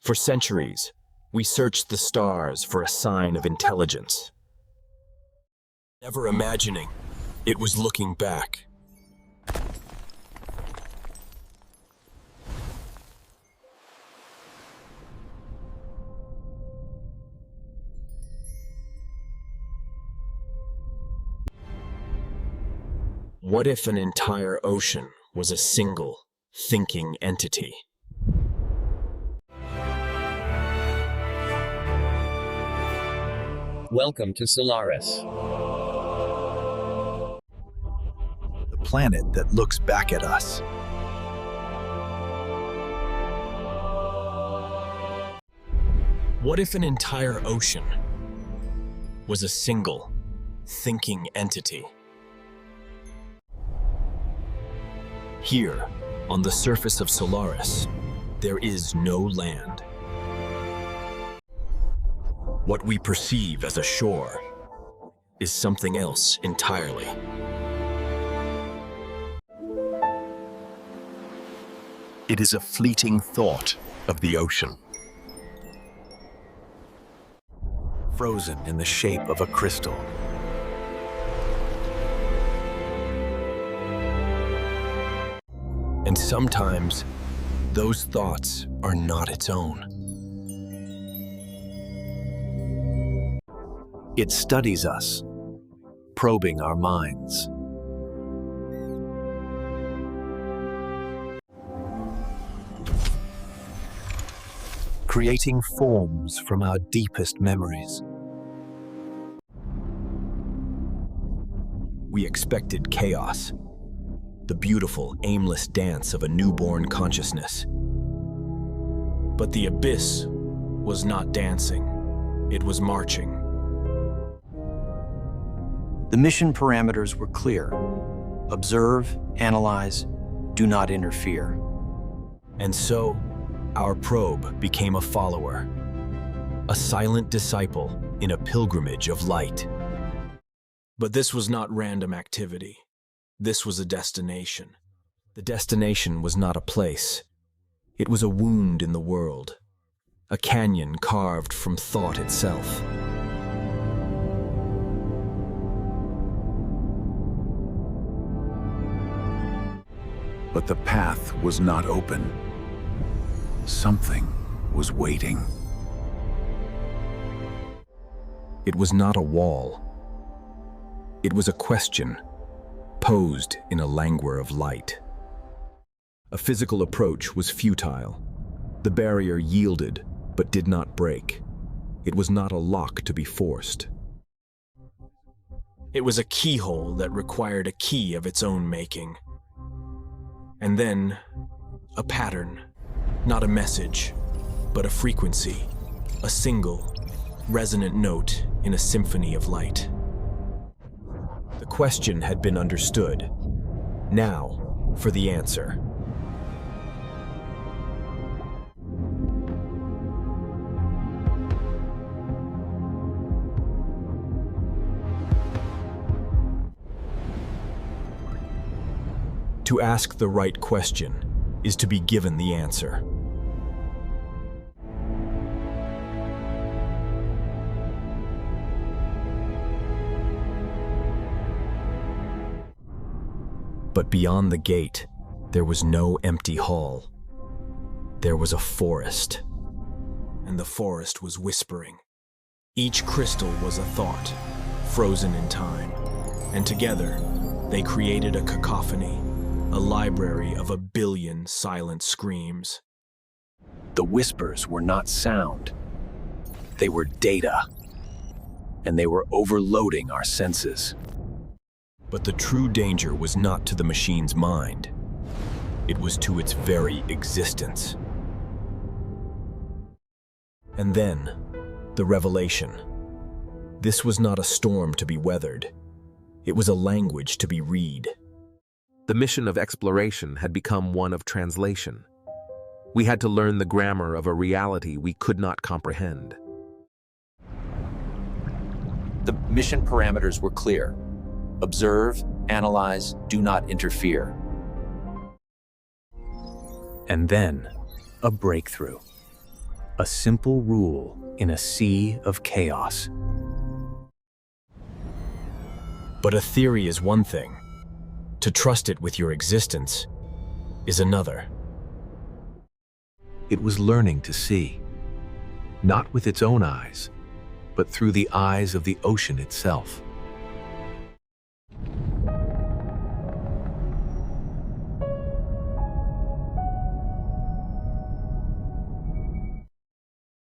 For centuries, we searched the stars for a sign of intelligence, never imagining it was looking back. What if an entire ocean was a single, thinking entity? Welcome to Solaris. The planet that looks back at us. What if an entire ocean was a single, thinking entity? Here, on the surface of Solaris, there is no land. What we perceive as a shore is something else entirely. It is a fleeting thought of the ocean, frozen in the shape of a crystal. And sometimes, those thoughts are not its own. It studies us, probing our minds. Creating forms from our deepest memories. We expected chaos, the beautiful, aimless dance of a newborn consciousness. But the abyss was not dancing, it was marching. The mission parameters were clear. Observe, analyze, do not interfere. And so, our probe became a follower, a silent disciple in a pilgrimage of light. But this was not random activity. This was a destination. The destination was not a place. It was a wound in the world, a canyon carved from thought itself. But the path was not open. Something was waiting. It was not a wall. It was a question, posed in a languor of light. A physical approach was futile. The barrier yielded, but did not break. It was not a lock to be forced. It was a keyhole that required a key of its own making. And then, a pattern, not a message, but a frequency, a single, resonant note in a symphony of light. The question had been understood. Now, for the answer. To ask the right question is to be given the answer. But beyond the gate, there was no empty hall. There was a forest. And the forest was whispering. Each crystal was a thought, frozen in time. And together, they created a cacophony. A library of 1 billion silent screams. The whispers were not sound. They were data. And they were overloading our senses. But the true danger was not to the machine's mind. It was to its very existence. And then, the revelation. This was not a storm to be weathered. It was a language to be read. The mission of exploration had become one of translation. We had to learn the grammar of a reality we could not comprehend. The mission parameters were clear. Observe, analyze, do not interfere. And then, a breakthrough. A simple rule in a sea of chaos. But a theory is one thing. To trust it with your existence is another. It was learning to see, not with its own eyes, but through the eyes of the ocean itself.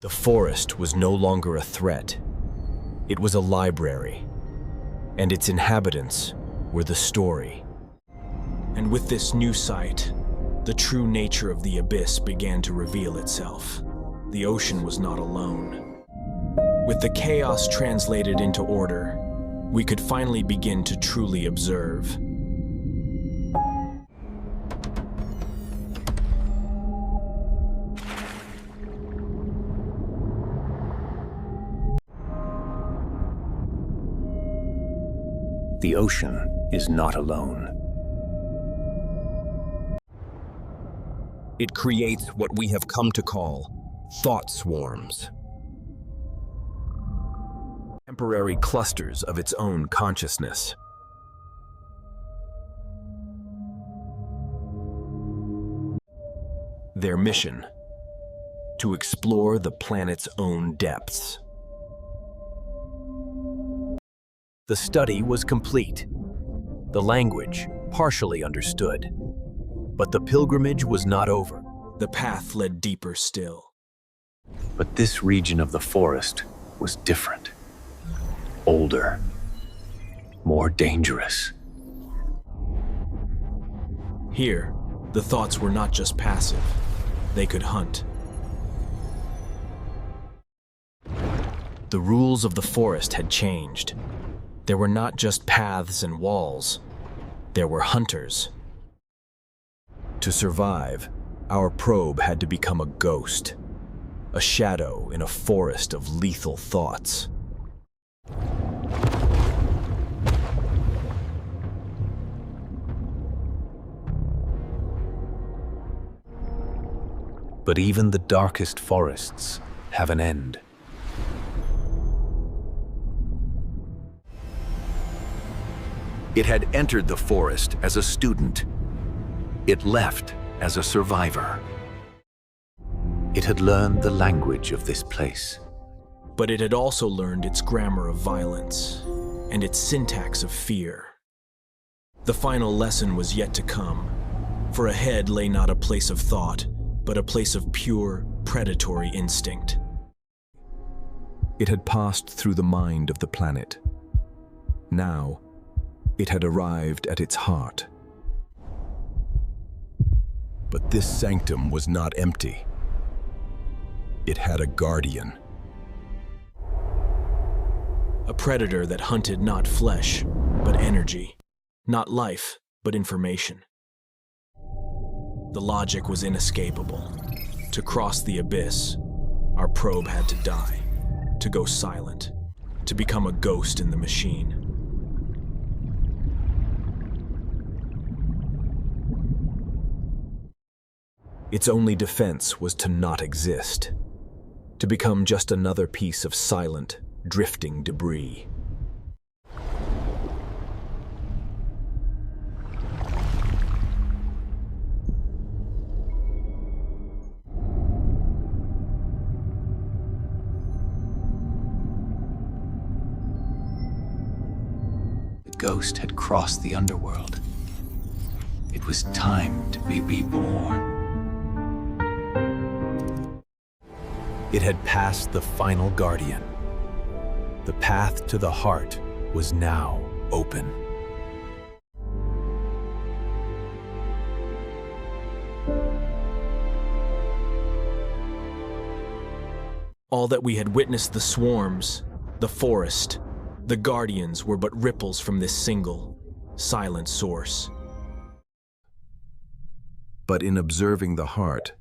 The forest was no longer a threat. It was a library, and its inhabitants were the story. And with this new sight, the true nature of the abyss began to reveal itself. The ocean was not alone. With the chaos translated into order, we could finally begin to truly observe. The ocean is not alone. It creates what we have come to call thought swarms. Temporary clusters of its own consciousness. Their mission: to explore the planet's own depths. The study was complete, the language partially understood, but the pilgrimage was not over. The path led deeper still. But this region of the forest was different. Older, more dangerous. Here, the thoughts were not just passive. They could hunt. The rules of the forest had changed. There were not just paths and walls. There were hunters. To survive, our probe had to become a ghost, a shadow in a forest of lethal thoughts. But even the darkest forests have an end. It had entered the forest as a student. It left as a survivor. It had learned the language of this place. But it had also learned its grammar of violence and its syntax of fear. The final lesson was yet to come, for ahead lay not a place of thought, but a place of pure, predatory instinct. It had passed through the mind of the planet. Now, it had arrived at its heart. But this sanctum was not empty. It had a guardian. A predator that hunted not flesh, but energy. Not life, but information. The logic was inescapable. To cross the abyss, our probe had to die, to go silent, to become a ghost in the machine. Its only defense was to not exist, to become just another piece of silent, drifting debris. The ghost had crossed the underworld. It was time to be reborn. It had passed the final guardian. The path to the heart was now open. All that we had witnessed, the swarms, the forest, the guardians, were but ripples from this single, silent source. But in observing the heart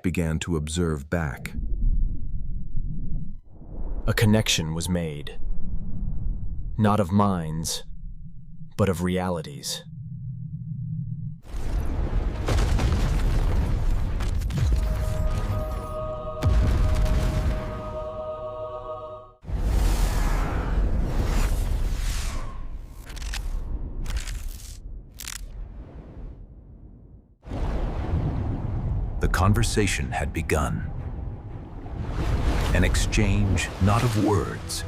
began to observe back. A connection was made, not of minds, but of realities. The conversation had begun. An exchange not of words,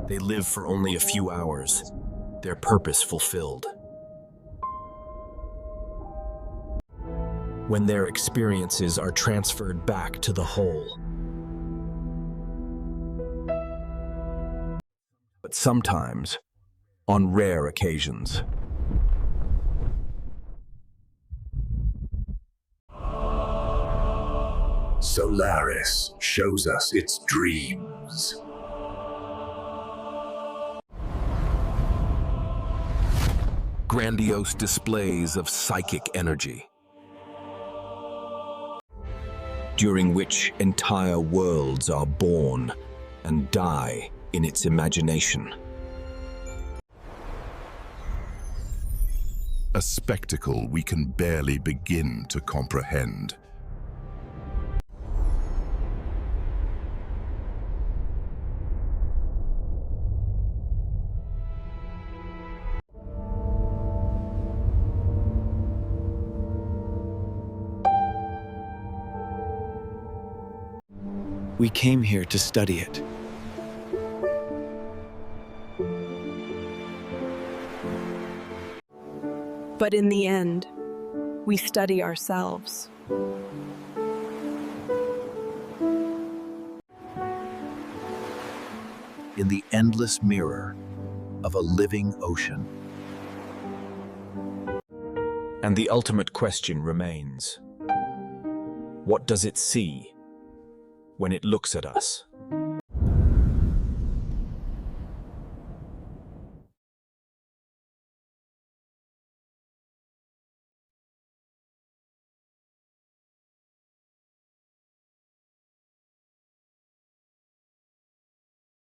They live for only a few hours, their purpose fulfilled. When their experiences are transferred back to the whole. But sometimes, on rare occasions, Solaris shows us its dreams. Grandiose displays of psychic energy. during which entire worlds are born and die in its imagination. A spectacle we can barely begin to comprehend. We came here to study it. But in the end, we study ourselves. In the endless mirror of a living ocean. And the ultimate question remains: what does it see when it looks at us?